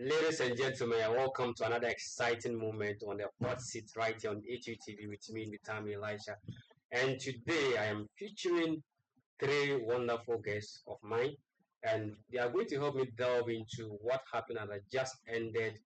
Ladies and gentlemen, welcome to another exciting moment on the hot seat right here on HUTV with me, Nitami Elisha. And today I am featuring three wonderful guests of mine, and they are going to help me delve into what happened at a just ended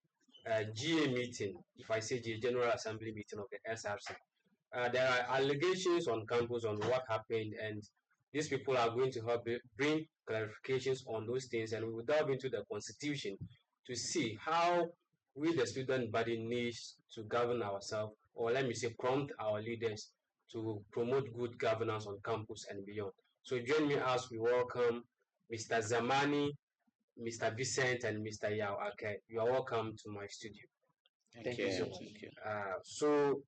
GA meeting. If I say GA, General Assembly meeting of the SRC, there are allegations on campus on what happened, and these people are going to help bring clarifications on those things, and we will delve into the constitution to see how we, the student body, needs to govern ourselves, or let me say, prompt our leaders to promote good governance on campus and beyond. So join me as we welcome Mr. Zamani, Mr. Vincent, and Mr. Yao. Okay, you are welcome to my studio. Thank you so much. So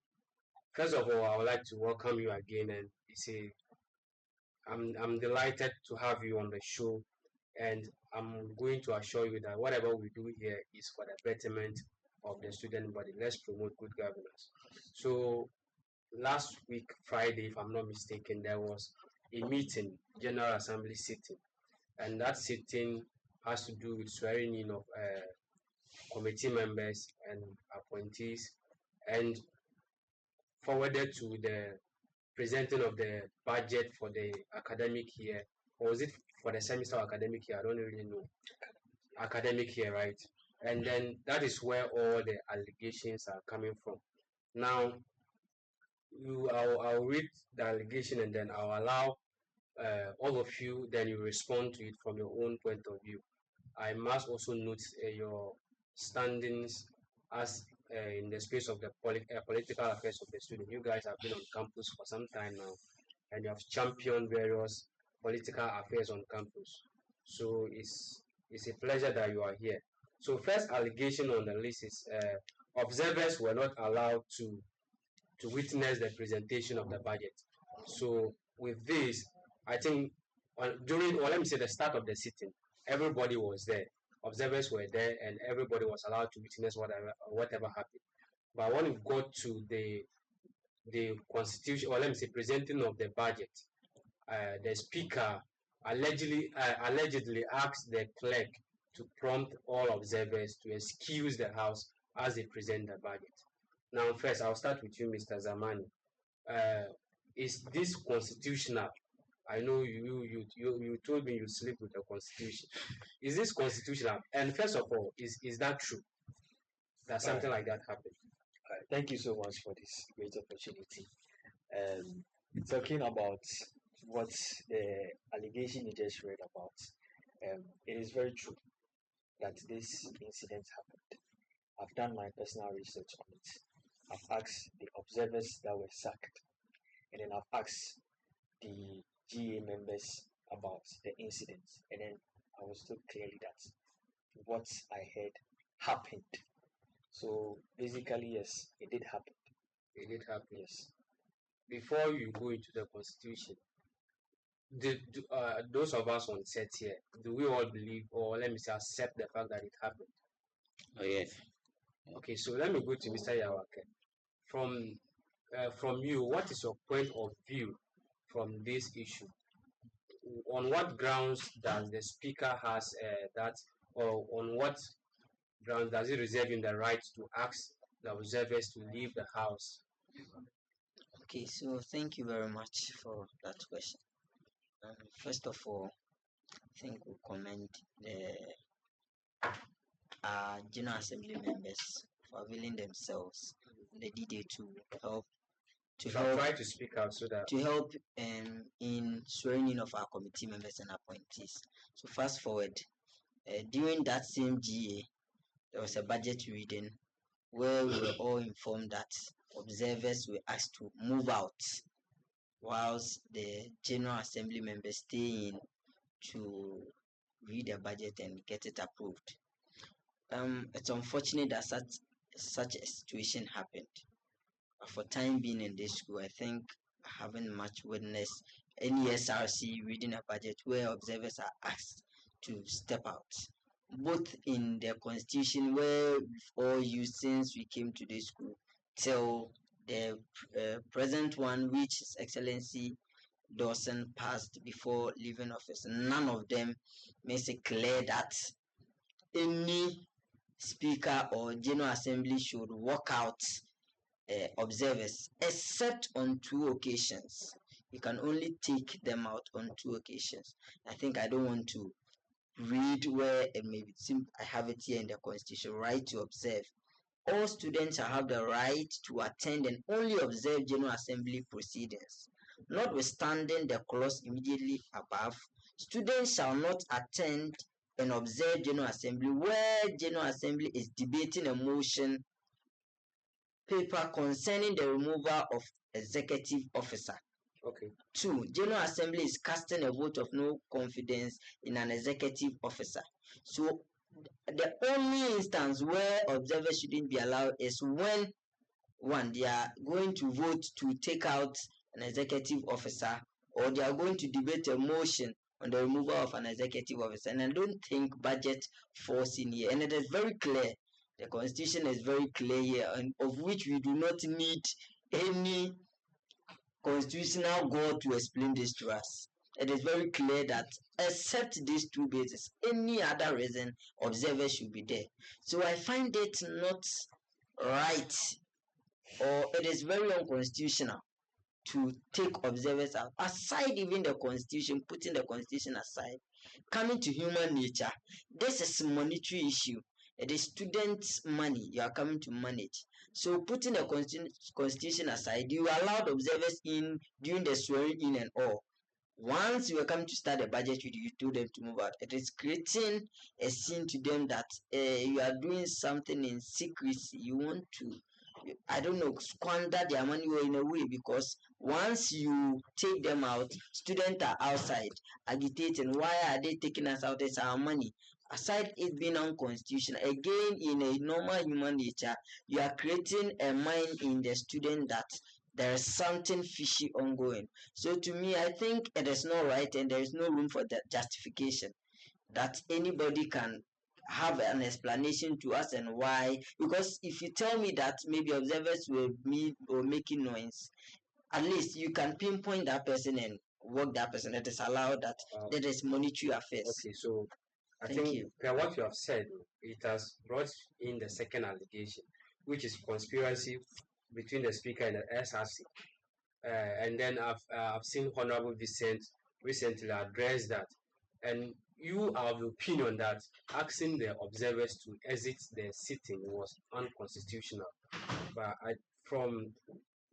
first of all, I would like to welcome you again and say I'm delighted to have you on the show, and I'm going to assure you that whatever we do here is for the betterment of the student body. Let's promote good governance. So last week, Friday, if I'm not mistaken, there was a meeting, General Assembly sitting, and that sitting has to do with swearing in of committee members and appointees, and forwarded to the presenting of the budget for the academic year, or was it for the semester academic year? I don't really know. Academic year, right? And then that is where all the allegations are coming from. Now, I'll read the allegation and then I'll allow all of you, then you respond to it from your own point of view. I must also note your standings as in the space of the political affairs of the student. You guys have been on campus for some time now, and you have championed various political affairs on campus. So it's a pleasure that you are here. So first allegation on the list is observers were not allowed to witness the presentation of the budget. So with this, I think during, or let me say, the start of the sitting, everybody was there. Observers were there, and everybody was allowed to witness whatever happened. But when it got to the constitution, or let me say, presenting of the budget, the speaker allegedly asked the clerk to prompt all observers to excuse the house as they present the budget. Now, first, I'll start with you, Mr. Zamani. Is this constitutional? I know you told me you sleep with the constitution. Is this constitutional? And first of all, is that true that something like that happened? Thank you so much for this great opportunity. Talking about what the allegation you just read about, it is very true that this incident happened. I've done my personal research on it. I've asked the observers that were sacked, and then I've asked the GA members about the incident, and then I was told clearly that what I heard happened. So basically, yes, it did happen. It did happen. Yes. Before you go into the constitution, those of us on set here, do we all believe, or let me say, accept the fact that it happened? Oh yes. Okay, so let me go to Mr. Yawake. From you, what is your point of view from this issue? On what grounds does the speaker has that, or on what grounds does he reserve in the right to ask the observers to leave the house? Okay, so thank you very much for that question. First of all, I think we commend the General Assembly members for availing themselves the D-Day to help Try to speak out so that to help in swearing in of our committee members and appointees. So fast forward, during that same GA, there was a budget reading where we were all informed that observers were asked to move out whilst the General Assembly members stay in to read the budget and get it approved. It's unfortunate that such a situation happened. But for time being in this school, I think I haven't much witnessed any SRC reading a budget where observers are asked to step out. Both in the constitution where we've all used since we came to this school till the present one, which His Excellency Dawson passed before leaving office, none of them makes it clear that any Speaker or General Assembly should walk out observers, except on 2 occasions. You can only take them out on 2 occasions. I think I don't want to read where it may seem I have it here in the Constitution. Right to observe. All students shall have the right to attend and only observe General Assembly proceedings. Notwithstanding the clause immediately above, students shall not attend and observe General Assembly where General Assembly is debating a motion paper concerning the removal of executive officer. Okay. 2. General Assembly is casting a vote of no confidence in an executive officer. So the only instance where observers shouldn't be allowed is when they are going to vote to take out an executive officer, or they are going to debate a motion on the removal of an executive officer. And I don't think budget falls in here. And it is very clear. The Constitution is very clear here, and of which we do not need any constitutional God to explain this to us. It is very clear that except these two bases, any other reason observers should be there. So I find it not right, or it is very unconstitutional to take observers out. Aside even the Constitution, putting the Constitution aside, coming to human nature, this is a monetary issue. It is students' money you are coming to manage. So putting the Constitution aside, you allowed observers in during the swearing in and all. Once you are coming to start the budget, you told them to move out. It is creating a scene to them that you are doing something in secrecy. You want to, I don't know, squander their money in a way, because once you take them out, students are outside agitating. Why are they taking us out? It's our money. Aside it being unconstitutional, again, in a normal human nature, you are creating a mind in the student that there is something fishy ongoing. So to me, I think it is not right, and there is no room for that justification that anybody can have an explanation to us and why. Because if you tell me that maybe observers will meet or making noise, at least you can pinpoint that person and work that person. That is allowed, that that is monetary affairs. Okay, so I Thank think you. what you have said, it has brought in the second allegation, which is conspiracy between the speaker and the SRC. And then I've seen Honorable Vincent recently address that, and you are of the opinion that asking the observers to exit the sitting was unconstitutional. But from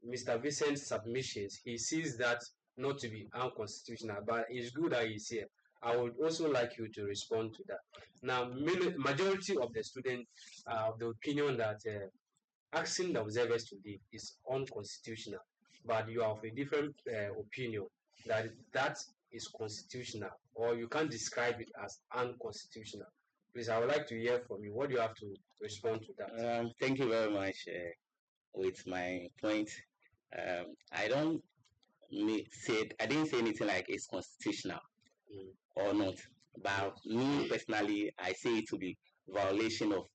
Mr. Vincent's submissions, he sees that not to be unconstitutional, but it's good that he's here. I would also like you to respond to that. Now, majority of the students are of the opinion that asking the observers to leave is unconstitutional, but you are of a different opinion that that is constitutional, or you can't describe it as unconstitutional. Please, I would like to hear from you. What do you have to respond to that? Thank you very much. With my point, I don't I didn't say anything like it's constitutional or not. But me personally, I say it to be violation of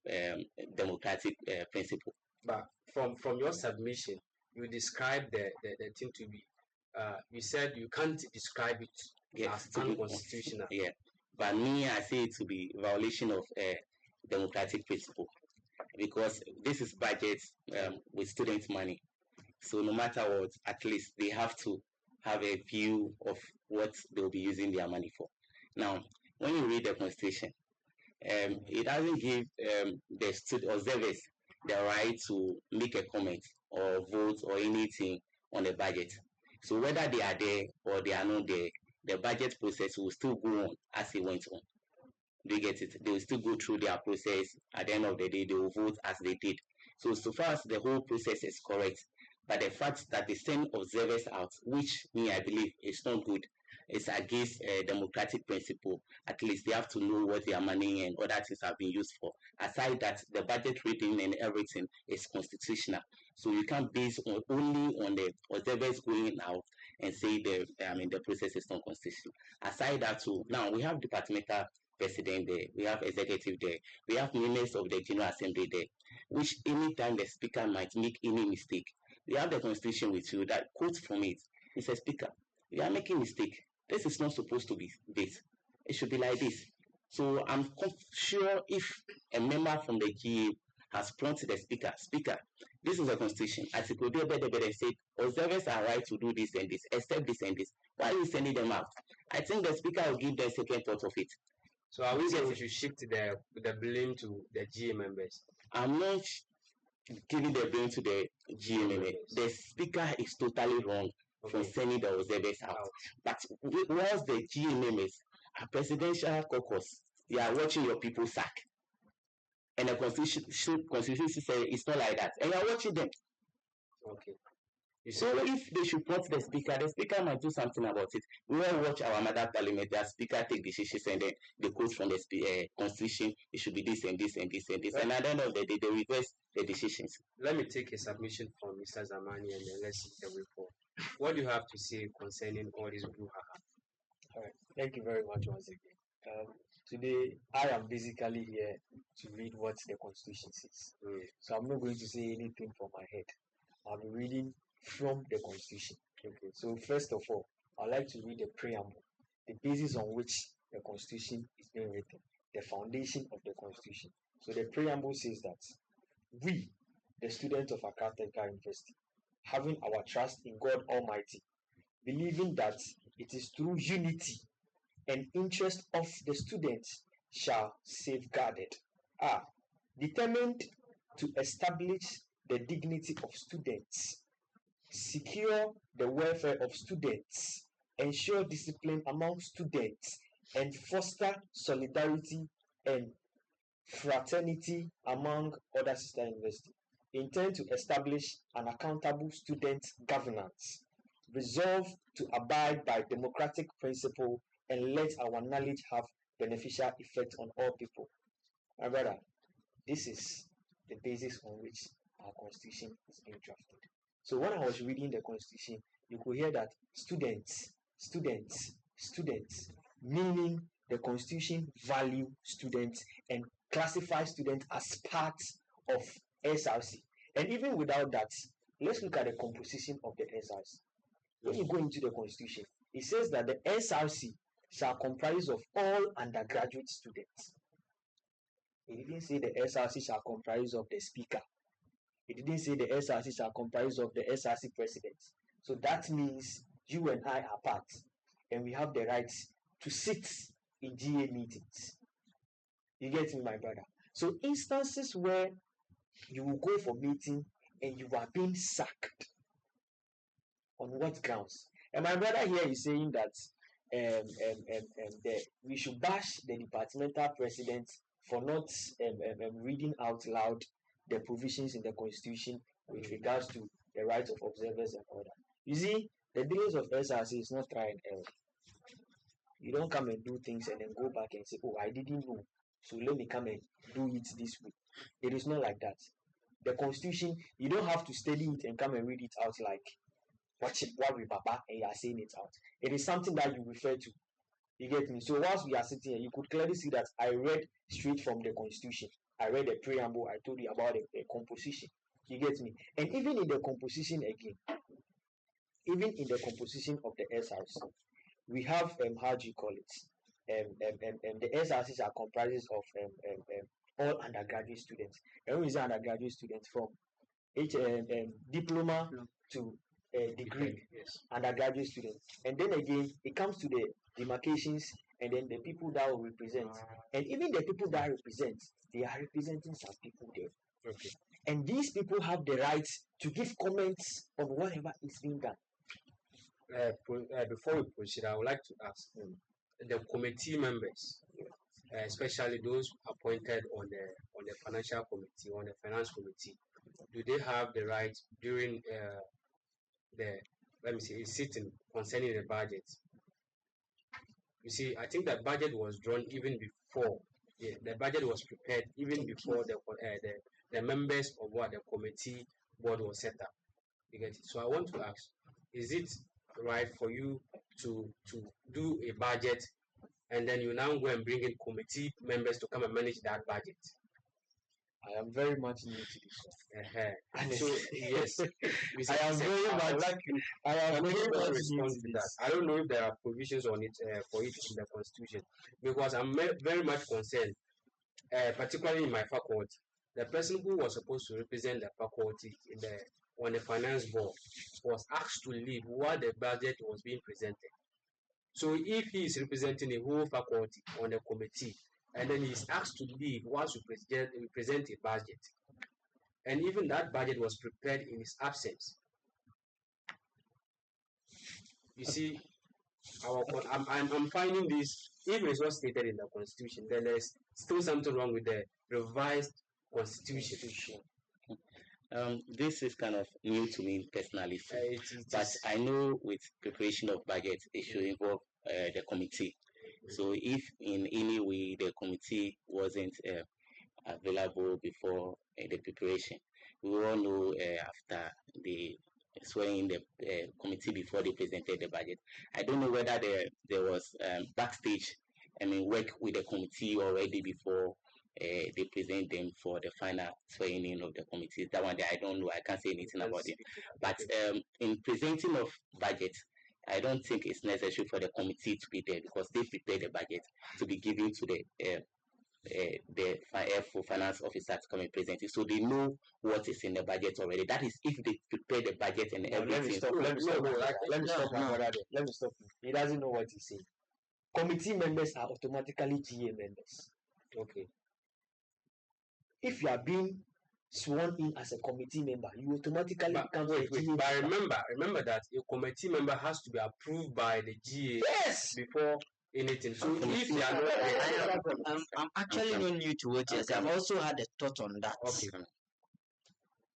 democratic principle. But from your submission, you described the thing to be. You said you can't describe it as unconstitutional. Yeah, but me, I say it to be violation of democratic principle, because this is budget with student money. So no matter what, at least they have to have a view of what they'll be using their money for. Now, when you read the Constitution, it doesn't give the observers the right to make a comment or vote or anything on the budget. So whether they are there or they are not there, the budget process will still go on as it went on. They get it. They will still go through their process. At the end of the day, they will vote as they did. So far as the whole process is correct, but the fact that they send observers out, which me I believe is not good, it's against democratic principle. At least they have to know what their money and other things have been used for. Aside that, the budget reading and everything is constitutional. So you can't base only on the observers going out and say the process is not constitutional. Aside that too, now we have departmental president there, we have executive there, we have members of the General Assembly there, which anytime the speaker might make any mistake, we have the Constitution with you that quotes from it. It says, Speaker, you are making mistake. This is not supposed to be this. It should be like this. So I'm sure if a member from the GA has prompted the speaker, this is a constitution. Article they said observers are right to do this and this, except this and this. Why are you sending them out? I think the speaker will give them second thought of it. So are we saying we should shift the blame to the GA members? I'm not giving the blame to the GA members. The speaker is totally wrong for sending the observers out. But once the GA members are presidential caucus, they are watching your people sack. And the constitution says it's not like that. And you are watching them. Okay. So if they should put the speaker must do something about it. We all watch our mother parliament, the speaker take decisions and then they quote from the constitution, it should be this and this and this and this. And at the end of the day, they reverse the decisions. Let me take a submission from Mr. Zamani and then let's see the way forward. What do you have to say concerning all this brouhaha? All right. Thank you very much once again. Today, I am basically here to read what the Constitution says. So I'm not going to say anything from my head. I'll be reading from the Constitution. Okay. So first of all, I'd like to read the preamble, the basis on which the Constitution is being written, the foundation of the Constitution. So the preamble says that we, the students of Accra Technical University, having our trust in God Almighty, believing that it is through unity and interest of the students shall safeguarded, are determined to establish the dignity of students, secure the welfare of students, ensure discipline among students, and foster solidarity and fraternity among other sister universities. Intend to establish an accountable student governance, resolve to abide by democratic principle and let our knowledge have beneficial effect on all people. My brother, this is the basis on which our constitution is being drafted. So when I was reading the constitution, you could hear that students, meaning the constitution value students and classify students as part of SRC. And even without that, let's look at the composition of the SRC. When you go into the constitution, it says that the SRC shall comprise of all undergraduate students. It didn't say the SRC shall comprise of the speaker. It didn't say the SRC shall comprise of the SRC president. So that means you and I are part, and we have the right to sit in GA meetings. You get me, my brother? So instances where you will go for meeting and you are being sacked, on what grounds? And my brother here is saying that we should bash the departmental president for not reading out loud the provisions in the constitution with regards to the rights of observers and all that. You see, the dealings of SRC is not try and error. You don't come and do things and then go back and say, oh, I didn't know, so let me come and do it this way. It is not like that. The constitution, you don't have to study it and come and read it out like what with Papa and you are saying it out. It is something that you refer to. You get me? So whilst we are sitting here, you could clearly see that I read straight from the constitution. I read the preamble, I told you about the composition. You get me? And even in the composition again, even in the composition of the SRC, we have how do you call it? The SRCs are comprises of all undergraduate students. And when we say undergraduate students, from diploma to degree, yes. Undergraduate students. And then again, it comes to the demarcations and then the people that will represent. And even the people that represent, they are representing some people there. Okay. And these people have the right to give comments on whatever is being done. Before we proceed, I would like to ask the committee members, especially those appointed on the financial committee, on the finance committee, do they have the right during a sitting concerning the budget? You see, I think that budget was drawn even before the budget was prepared, even before the members of the committee board was set up. You get it? So I want to ask, is it right for you to do a budget and then you now go and bring in committee members to come and manage that budget? I am very much new to this one. So yes, I am very much. I am very going to much new respond to to that. this. I don't know if there are provisions on it for it in the constitution, because I'm very much concerned, particularly in my faculty. The person who was supposed to represent the faculty in the on the finance board was asked to leave while the budget was being presented. So if he is representing a whole faculty on the committee and then he is asked to leave whilst we present a budget, and even that budget was prepared in his absence, you see, I'm finding this, if it's not stated in the constitution, then there's still something wrong with the revised constitution. This is kind of new to me personally, too. But Is, I know with preparation of budget, it should involve the committee. So if in any way the committee wasn't available before the preparation, we all know after the swearing the committee before they presented the budget. I don't know whether there was backstage, work with the committee already before they present them for the final swearing in of the committee. That one, I don't know. I can't say anything about it. But in presenting of budget, I don't think it's necessary for the committee to be there because they prepare the budget to be given to the finance officer to come and present it, so they know what is in the budget already. That is, if they prepare the budget and No, everything. let me stop. Let me stop. Let me stop my brother there. Let me stop him. He doesn't know what he's saying. Committee members are automatically GA members. okay. If you are being sworn in as a committee member, you automatically become a GA. But remember that a committee member has to be approved by the GA Yes. before anything. So if they are not, I'm actually not new to what you're saying. I've also had a thought on that. okay.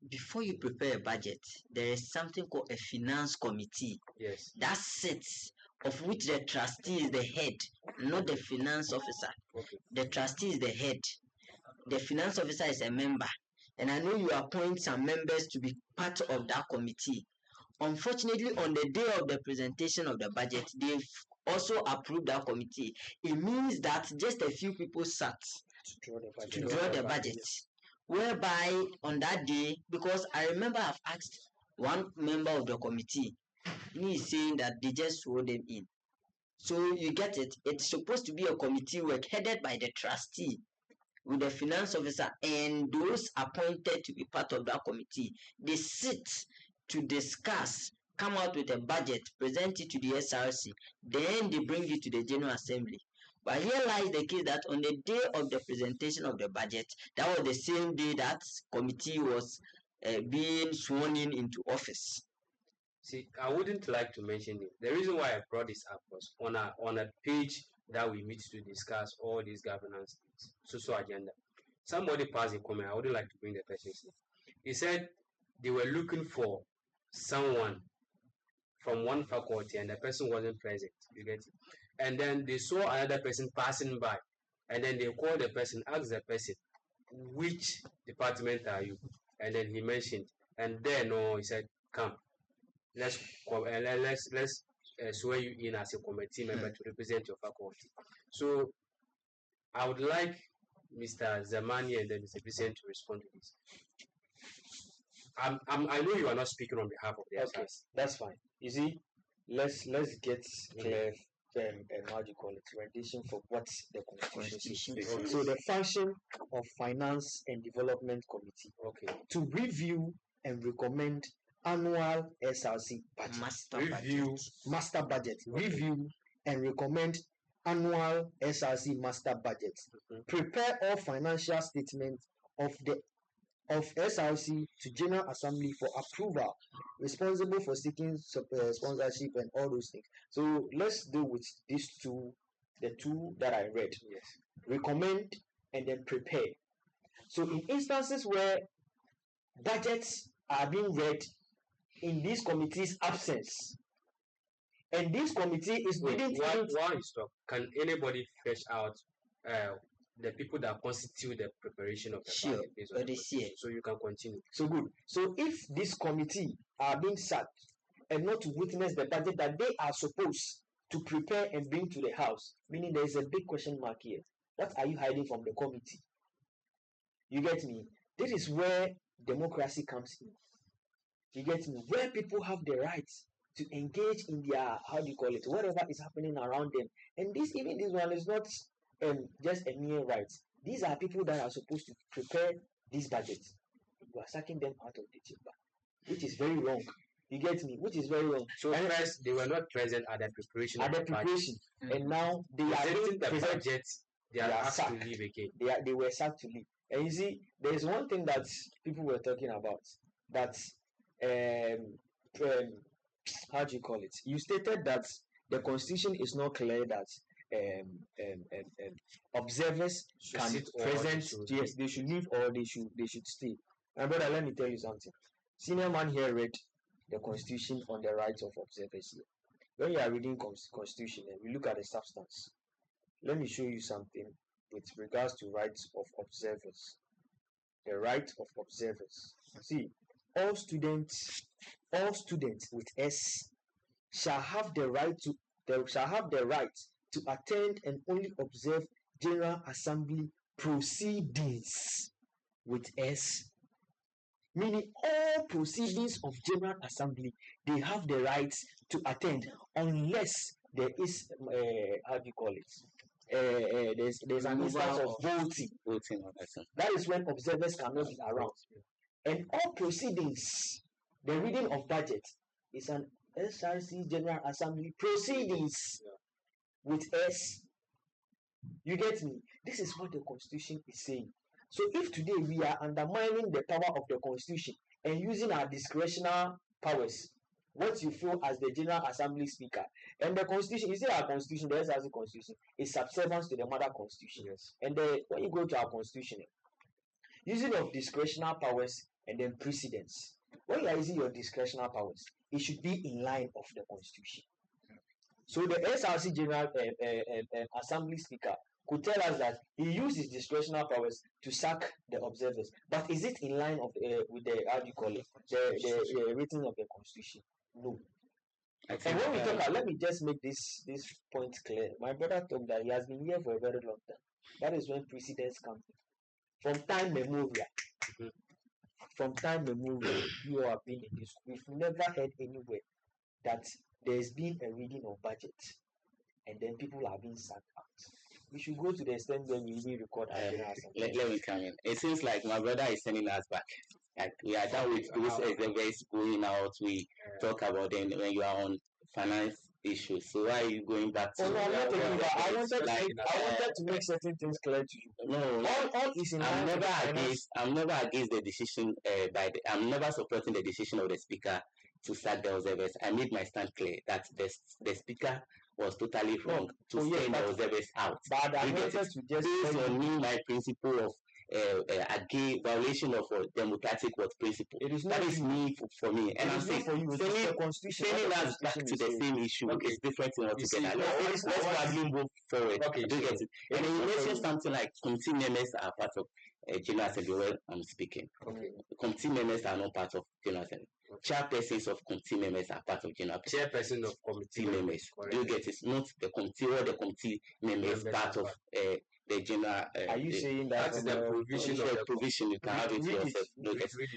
Before you prepare a budget, there is something called a finance committee Yes. that sits, of which the trustee is the head, not the finance officer. Okay. The trustee is the head. The finance officer is a member. And I know you appoint some members to be part of that committee. Unfortunately, on the day of the presentation of the budget, they've also approved that committee. It means that just a few people sat to draw the budget. Whereby on that day, because I remember I've asked one member of the committee, he is saying that they just swore them in. So you get it. It's supposed to be a committee work headed by the trustee with the finance officer and those appointed to be part of that committee. They sit to discuss, come out with a budget, present it to the SRC, then they bring it to the General Assembly. But here lies the case that on the day of the presentation of the budget, that was the same day that committee was being sworn in into office. See, I wouldn't like to mention it. The reason why I brought this up was on a page that we meet to discuss all these governance things, social agenda. Somebody passed a comment. I wouldn't like to bring the person's name. He said they were looking for someone from one faculty and the person wasn't present. You get it? And then they saw another person passing by, and then they called the person, asked the person, which department are you? And then he mentioned, and then he said, come, let's swear you in as a committee member to represent your faculty. So I would like Mr. Zamani and then Mr. Vincent to respond to this. I know you are not speaking on behalf of the Okay, that's fine. You see, let's get clear. How do you call it? Rendition for what the constitution says. Okay. So the function of Finance and Development Committee, okay, to review and recommend annual SRC budget. Master budget. Review and recommend annual SRC master budget. Prepare all financial statements of SRC to General Assembly for approval, responsible for seeking sponsorship and all those things. So let's deal with these two, the two that I read. yes, Recommend and then prepare. So in instances where budgets are being read in this committee's absence, and this committee is why stop? Can anybody fetch out the people that constitute the preparation of the budget based on the constitution? So you can continue. So good. So if this committee are being sat and not to witness the budget that they are supposed to prepare and bring to the house, meaning there is a big question mark here. What are you hiding from the committee? You get me? This is where democracy comes in. You get me? Where people have the right to engage in their, how do you call it, whatever is happening around them. And this one is not just a mere right. These are people that are supposed to prepare these budgets. You are sucking them out of the chamber, which is very wrong. You get me? Which is very wrong. So first, they were not present at the preparation. And now they are presenting the present. Budget. They are asked to leave again. They were sacked to leave. And you see, there is one thing that people were talking about. That how do you call it? You stated that the constitution is not clear that observers can present. Yes, they should leave or they should stay. My brother, let me tell you something. Senior man here read the constitution on the rights of observers here. When you are reading constitution, we look at the substance. Let me show you something with regards to rights of observers. The right of observers. See, all students with S shall have the right to attend and only observe General Assembly proceedings with S. Meaning all proceedings of General Assembly, they have the right to attend unless there is how do you call it? There's an instance of voting. That is when observers cannot be around. And all proceedings, the reading of budget is an SRC General Assembly proceedings with S. You get me? This is what the Constitution is saying. So if today we are undermining the power of the Constitution and using our discretionary powers, what you feel as the General Assembly Speaker, and the Constitution, you see our Constitution, the SRC Constitution, is subservience to the Mother Constitution. Yes. And when you go to our Constitution, using of discretionary powers and then precedence. When you are using your discretionary powers, it should be in line of the Constitution. So the SRC General Assembly Speaker could tell us that he used his discretionary powers to sack the observers, but is it in line of with the, how do you call it, the written of the Constitution? No. And when we talk about, let me just make this point clear. My brother told that he has been here for a very long time. That is when precedents come in. From time memorial, you have been in this. We've never heard anywhere that there's been a reading of budget and then people are being sacked out. We should go to the extent when we really record our let me come in. It seems like my brother is sending us back. Like we are done with those exhibits going out. We talk about them when you are on finance issues. So why are you going back to? Oh, no, I'm not taking that. I wanted to make certain things clear to you. No, all is in I'm never against the decision. I'm never supporting the decision of the speaker to sack the observers. I made my stand clear that the speaker was totally wrong to send the observers out. But I wanted to just based on me, my principle of violation of democratic principle. That is me for me. And I'm saying sending us back to the same issue is different in altogether. Let's probably move forward. Okay, do you get it? And then you mentioned something like committee members are part of General Assembly. Well, I'm speaking. Okay. Committee members are not part of General Assembly. Chairpersons of committee members are part of General Assembly. Chairperson of committee members. Do you get it? Not the committee or the committee members part of the general. Are you saying that is the provision of the provision? You can have it yourself.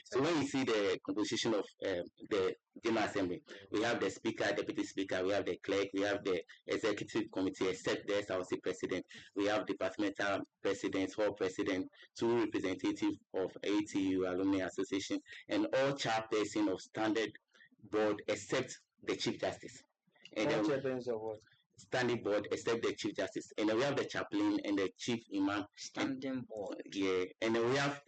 So when you see the composition of the General Assembly, we have the Speaker, Deputy Speaker, we have the Clerk, we have the Executive Committee, except the SRC President, we have Departmental Presidents, Hall President, 2 representatives of ATU Alumni Association, and all chairperson of Standard Board except the Chief Justice. And then standing board except the Chief Justice, and then we have the chaplain and the Chief Imam. Standing board. Yeah, and then we have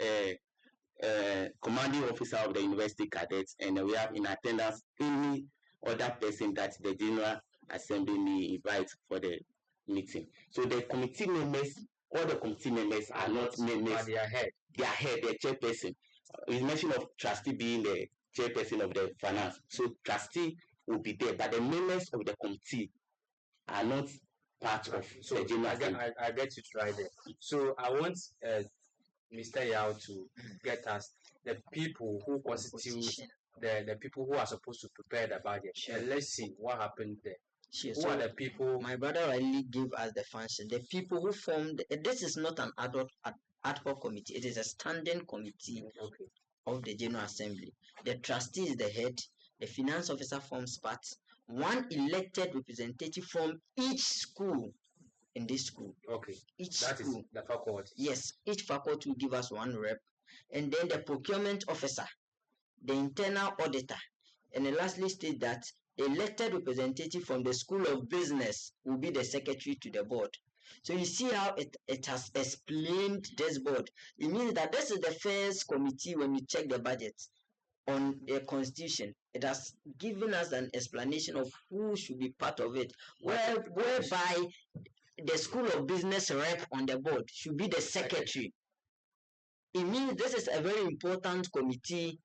commanding officer of the university cadets, and then we have in attendance any other person that the General Assembly may invite for the meeting. So the committee members, all the committee members are not members. They are head. They are head, the chairperson. We mentioned of trustee being the chairperson of the finance. So trustee will be there, but the members of the committee are not part of the General Assembly. I get you right there. So I want Mr. Yao to get us the people who constitute the people who are supposed to prepare the budget. And let's see what happened there. Sure. Who are the people? My brother really gave us the function. The people who formed. This is not an ad hoc committee. It is a standing committee Okay. of the General Assembly. The trustee is the head. The finance officer forms part. One elected representative from each school in this school. Okay. Each That is school. the faculty. Yes, each faculty will give us one rep. And then the procurement officer, the internal auditor, and then lastly state that the elected representative from the School of Business will be the secretary to the board. So you see how it has explained this board. It means that this is the first committee when you check the budget on the constitution. It has given us an explanation of who should be part of it, whereby the School of Business rep on the board should be the secretary. It means this is a very important committee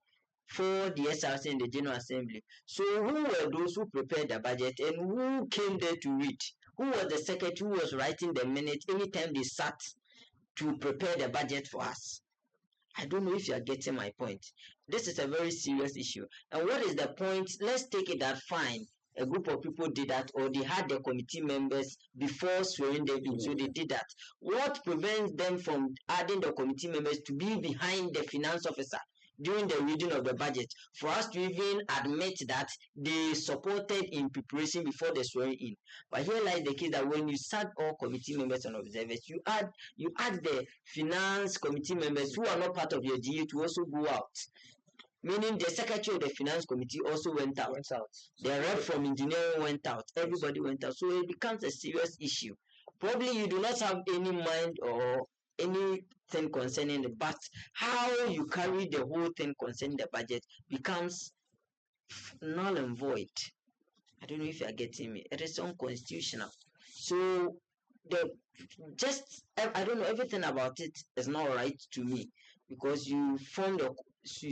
for the SRC and the General Assembly. So who were those who prepared the budget and who came there to read? Who was the secretary who was writing the minutes anytime they sat to prepare the budget for us? I don't know if you are getting my point. This is a very serious issue. And what is the point? Let's take it that fine. A group of people did that, or they had their committee members before swearing them in, so they did that. What prevents them from adding the committee members to be behind the finance officer during the reading of the budget, for us to even admit that they supported in preparation before the swearing in? But here lies the case that when you sack all committee members and observers, you add the finance committee members who are not part of your GU to also go out. Meaning the secretary of the finance committee also went out. The rep from engineering went out. Everybody went out. So it becomes a serious issue. Probably you do not have any mind or anything concerning it, but how you carry the whole thing concerning the budget becomes null and void. I don't know if you are getting me. It is unconstitutional. So I don't know, everything about it is not right to me, because you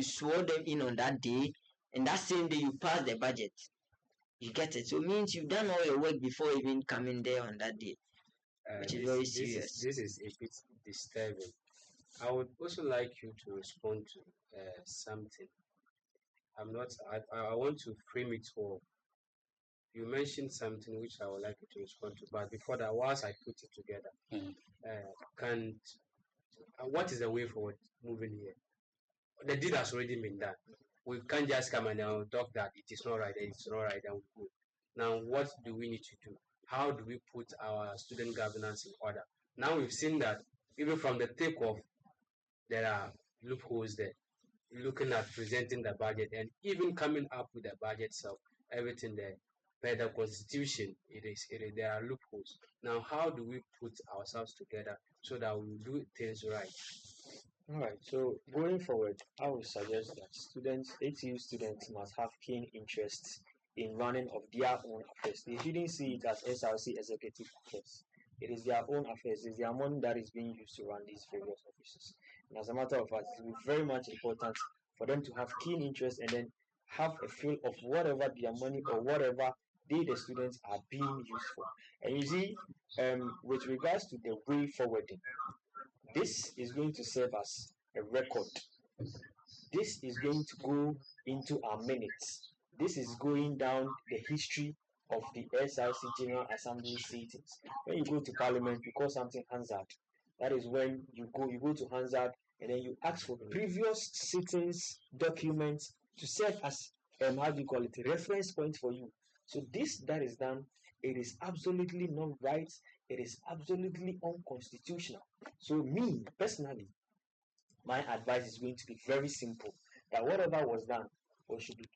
swore them in on that day, and that same day you passed the budget. You get it? So it means you've done all your work before even coming there on that day, which is very serious. This is a bit disturbing. I would also like you to respond to something. I want to frame it for. You mentioned something which I would like you to respond to, but before that, whilst I put it together, what is the way forward moving here? The deed has already been done. We can't just come and talk that it is not right, and it's not right, and we go. Now, what do we need to do? How do we put our student governance in order? Now we've seen that even from the takeoff, there are loopholes there. Looking at presenting the budget and even coming up with the budget itself, everything there. Per the constitution, there are loopholes. Now, how do we put ourselves together so that we do things right? All right. So going forward, I would suggest that ATU students must have keen interest in running of their own affairs. They shouldn't see it as SRC executive affairs. It is their own affairs. It is their money that is being used to run these various offices. And as a matter of fact, it will be very much important for them to have keen interest and then have a feel of whatever their money or whatever the students are being used for. And you see, with regards to the way forwarding, this is going to serve as a record. This is going to go into our minutes. This is going down the history of the SRC General Assembly sittings. When you go to Parliament, you call something Hansard. That is when you go to Hansard and then you ask for previous sittings documents to serve as reference point for you. So this that is done, it is absolutely not right. It is absolutely unconstitutional. So me personally, my advice is going to be very simple: that whatever was done, it should be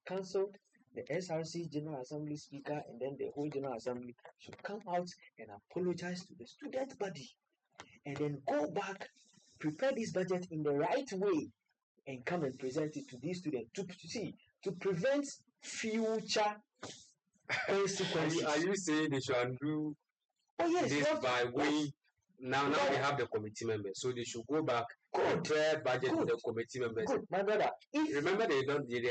cancelled. The SRC General Assembly Speaker and then the whole General Assembly should come out and apologize to the student body, and then go back, prepare this budget in the right way, and come and present it to these students to prevent future consequences. Are you saying they should undo yes, this by way? Now we have the committee members, so they should go back, prepare budget with the committee members. Good, my brother. Remember, they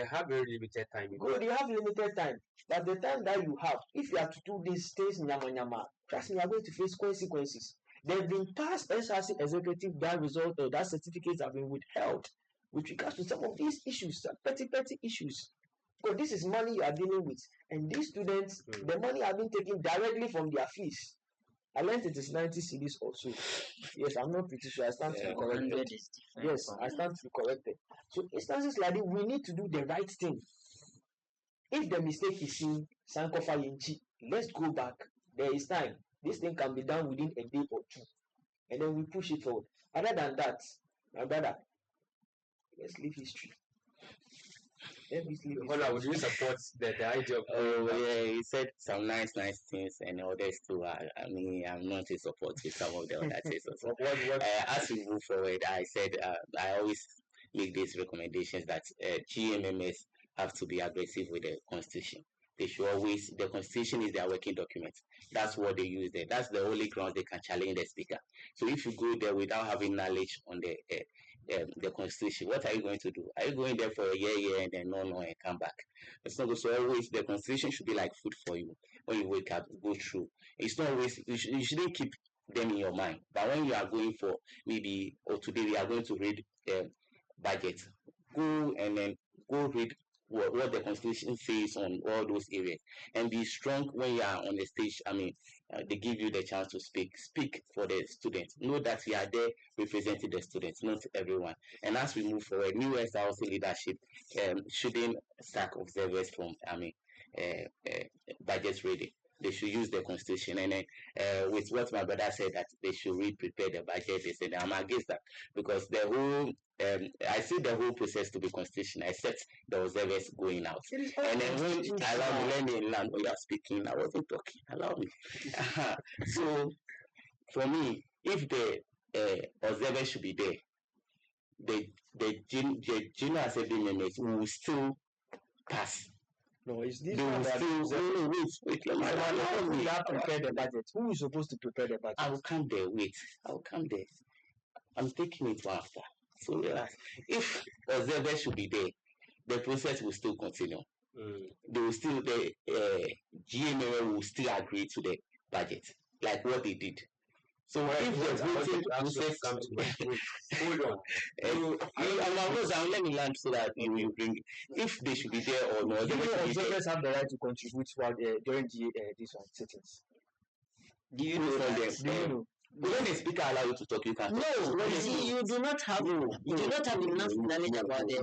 have very limited time. Good, you have limited time. But the time that you have, if you have to do these things nyama, trust me, you are going to face consequences. They've been passed SRC executive, that result or that certificates have been withheld with regards to some of these issues, some petty issues. Because this is money you are dealing with, and these students, the money have been taken directly from their fees. I learned it is 90 CDs or so. Yes, I'm not pretty sure. I stand to be corrected. 100 is different. Yes, I stand to be corrected. So instances like this, we need to do the right thing. If the mistake is in Sankofa Yinchi, let's go back. There is time. This thing can be done within a day or two. And then we push it forward. Other than that, my brother, let's leave history. Hola, would you support the idea of he said some nice things, and others too. I mean, I'm not in support with some of the other things also. As we move forward, I said I always make these recommendations that GMMS have to be aggressive with the constitution. They should always, the constitution is their working document. That's what they use there. That's the only ground they can challenge the speaker. So if you go there without having knowledge on the constitution, what are you going to do? Are you going there for a year and then no and come back? It's not good. So always the constitution should be like food for you. When you wake up, go through. It's not always, you shouldn't keep them in your mind. But when you are going for maybe, or today we are going to read budget, go and then go read what the constitution says on all those areas, and be strong when you are on the stage. I mean, they give you the chance to speak for the students. Know that you are there representing the students, not everyone. And as we move forward, new SRC leadership shouldn't sack observers from budget reading. They should use the constitution. And then with what my brother said, that they should prepare the budget, they said I'm against that, because the whole I see the whole process to be constitutional, except the observers going out. And then when allow me, let me land when you are speaking. I wasn't talking. Allow me. So for me, if the observers should be there, the junior assembly members will still pass. No, it's this one that wait. Allow me. You have to prepare the budget. Who is supposed to prepare the budget? I will come there. Wait. I will come there. I'm taking it one after. So if observers should be there, the process will still continue. They will still, the GMA will still agree to the budget, like what they did. So if the voting process comes hold on. Let me land so that you bring. If they should be there or not, observers have the right to contribute during these sittings. Do you know that? Do you know? When the speaker allow you to talk, you can. No, you see, you do not have enough knowledge about the.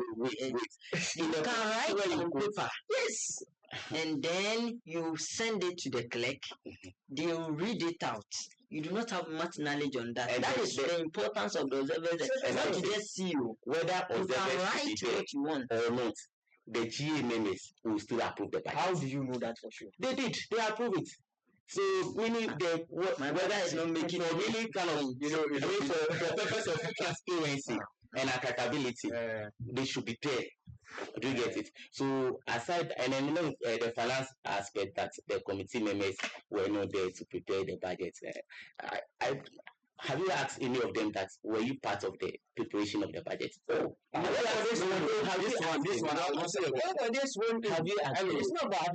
You can write on paper. Yes. And then you send it to the clerk. They will read it out. You do not have much knowledge on that. And that is the importance of the observers. Not to just see you. Whether you can write what you want or not, the GMMs will still approve the budget. How do you know that for sure? They did. They approve it. So meaning my brother is not making for really kind of for the purpose of transparency and accountability, they should be there. Do you get it? So aside, and then the finance aspect, that the committee members were not there to prepare the budget. Have you asked any of them that were you part of the preparation of the budget? Oh, this one. I will say this one. Have you asked? It's not about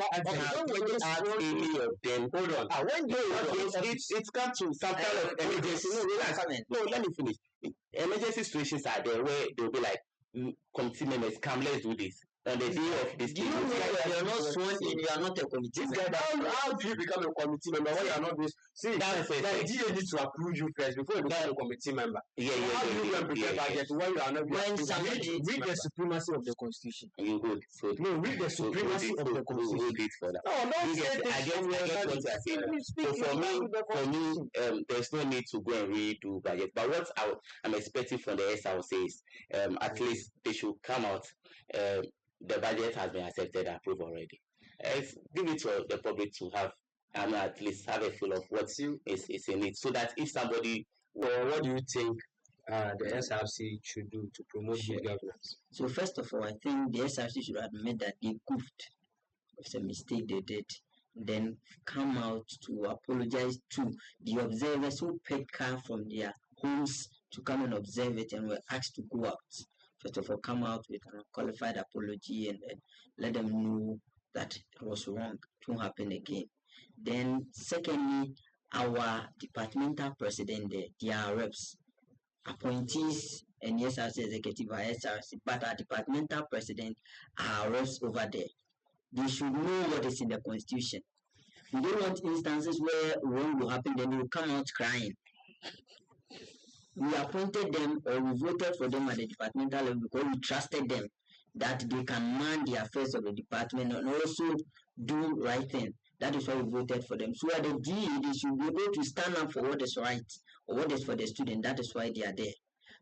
when you ask any of them. Hold on. When it's come to some kind of emergency. No, let me finish. Emergency situations are there where they'll be like, committee members, come, let's do this. On the day of this, do you know that you are not sworn in, you are not a committee member? How do you become a committee member when you are not this? See, the DA needs to approve you first before you become a committee member. How do you prepare budget when you are not? Read the supremacy of the constitution. You good? So no, read the supremacy of the constitution. For that. No, don't say I get what you are saying. So for me, there's no need to go and redo budget. But what I'm expecting from the SRC is, at least they should come out. The budget has been accepted and approved already. Give it to the public to have, and at least have a feel of what is in it, so that if somebody, what do you think the SRC should do to promote good governance? So first of all, I think the SRC should admit that they goofed. It's a mistake they did. Then come out to apologize to the observers who paid car from their homes to come and observe it and were asked to go out. First of all, come out with a qualified apology and let them know that it was wrong. It won't happen again. Then, secondly, our departmental president, their reps, appointees, and yes, as executive are SRC, but our departmental president are reps over there. They should know what is in the constitution. You don't want instances where wrong will happen, then you will come out crying. We appointed them or we voted for them at the departmental level because we trusted them that they can man the affairs of the department and also do right thing. That is why we voted for them. So at the GE, they should be able to stand up for what is right or what is for the student. That is why they are there.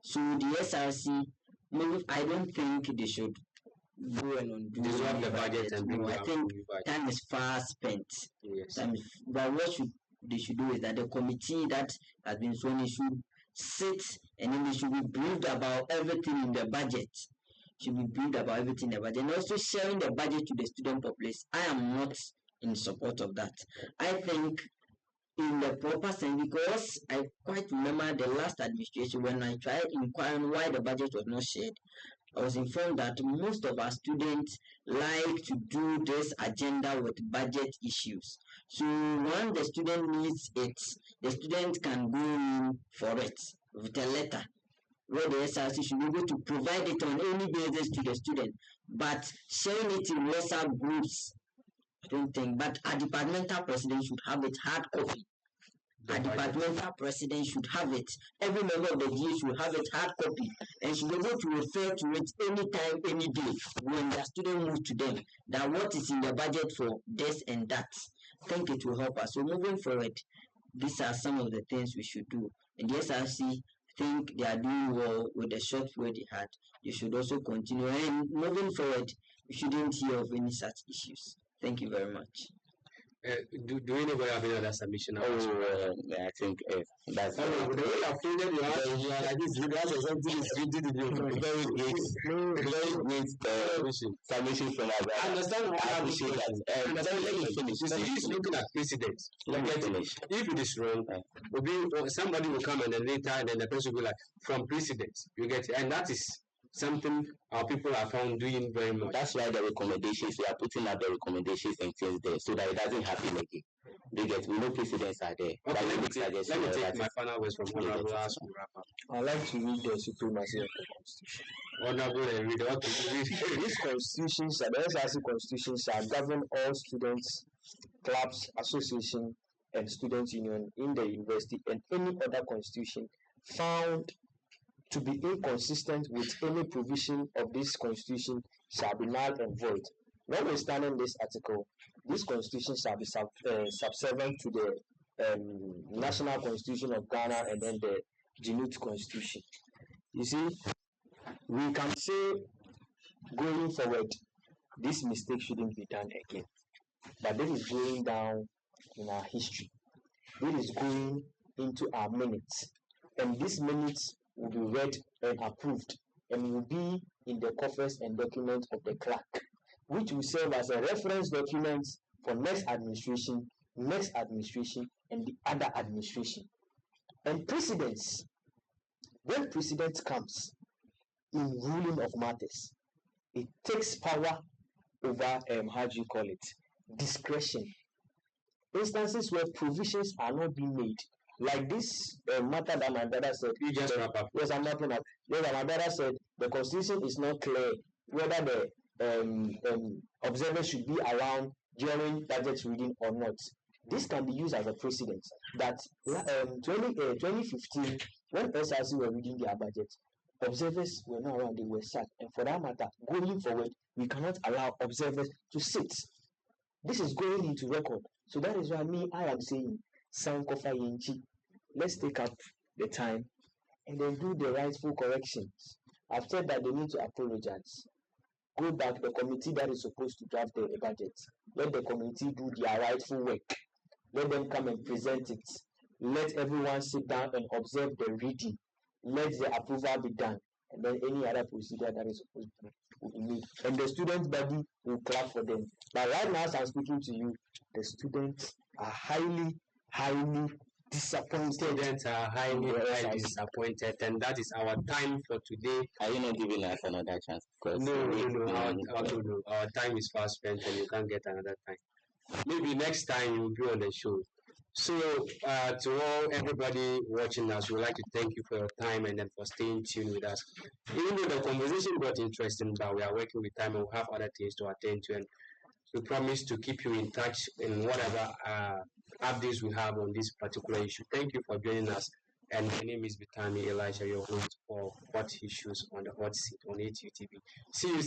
So the SRC, maybe I don't think they should go and undo dissolve the budget and bring no, I back think new budget. time is far spent. Yes. But what they should do is that the committee that has been sworn should sit and then they should be briefed about everything in the budget. Should be briefed about everything in the budget and also sharing the budget to the student populace. I am not in support of that. I think in the proper sense, because I quite remember the last administration when I tried inquiring why the budget was not shared. I was informed that most of our students like to do this agenda with budget issues. So when the student needs it, the student can go in for it with a letter where the SRC should be able to provide it on any basis to the student. But sharing it in WhatsApp groups, I don't think. But a departmental president should have it hard copy. A departmental president should have it. Every member of the GA should have it hard copy and should be able to refer to it anytime, any day when the student moves to them that what is in the budget for this and that. I think it will help us. So moving forward, these are some of the things we should do. And the SRC think they are doing well with the short period they had. You should also continue. And moving forward, we shouldn't hear of any such issues. Thank you very much. Do anybody have any other submission? I think that's the way you have filled you are like this. You guys are something is very great submission from our brother. I understand what I appreciate that. Let me finish. You see, he's looking at precedents. Let me finish. If it is wrong, somebody will come and then later, and then the person will be like, from precedents. You get it? And that is something our people are found doing very much. That's why the recommendations, we are putting up the recommendations and things there so that it doesn't happen again. We know precedents are there. Okay, let me take my final words from Honorable Asku. I'd like to read the supremacy of the Constitution. Honorable and read what to read. This Constitution, the SRC Constitution, shall govern all students, clubs, association, and student union in the university and any other constitution found to be inconsistent with any provision of this constitution shall be null and void. Notwithstanding this article, this constitution shall be subservient to the national constitution of Ghana and then the Genute constitution. You see, we can say going forward, this mistake shouldn't be done again. But this is going down in our history. This is going into our minutes. And these minutes will be read and approved and will be in the coffers and documents of the clerk, which will serve as a reference document for next administration, and the other administration. And precedence, when precedence comes in ruling of matters, it takes power over, discretion. Instances where provisions are not being made, like this matter that my brother said. You just wrap up. Yes, I'm wrapping up. Yes, my brother said the constitution is not clear whether the observers should be around during budget reading or not. This can be used as a precedent that 2015, when SRC were reading their budget, observers were not around, they were sacked. And for that matter, going forward, we cannot allow observers to sit. This is going into record. So that is why I am saying, Sankofa Yenchi, let's take up the time and then do the rightful corrections. After that, they need to apologize. Go back, the committee that is supposed to draft the budget. Let the committee do their rightful work. Let them come and present it. Let everyone sit down and observe the reading. Let the approval be done. And then any other procedure that is supposed to be made. And the student body will clap for them. But right now, as I'm speaking to you, the students are highly disappointed. Students are highly disappointed, and that is our time for today. Are you not giving us another chance? No. Our time is fast spent, and you can't get another time. Maybe next time you'll be on the show. So, to everybody watching us, we'd like to thank you for your time and then for staying tuned with us. Even though the conversation got interesting, but we are working with time and we have other things to attend to. And we promise to keep you in touch in whatever updates we have on this particular issue. Thank you for joining us. And my name is Bitami Elijah, your host for Hot Issues on the Hot Seat on ATUTV. See you soon.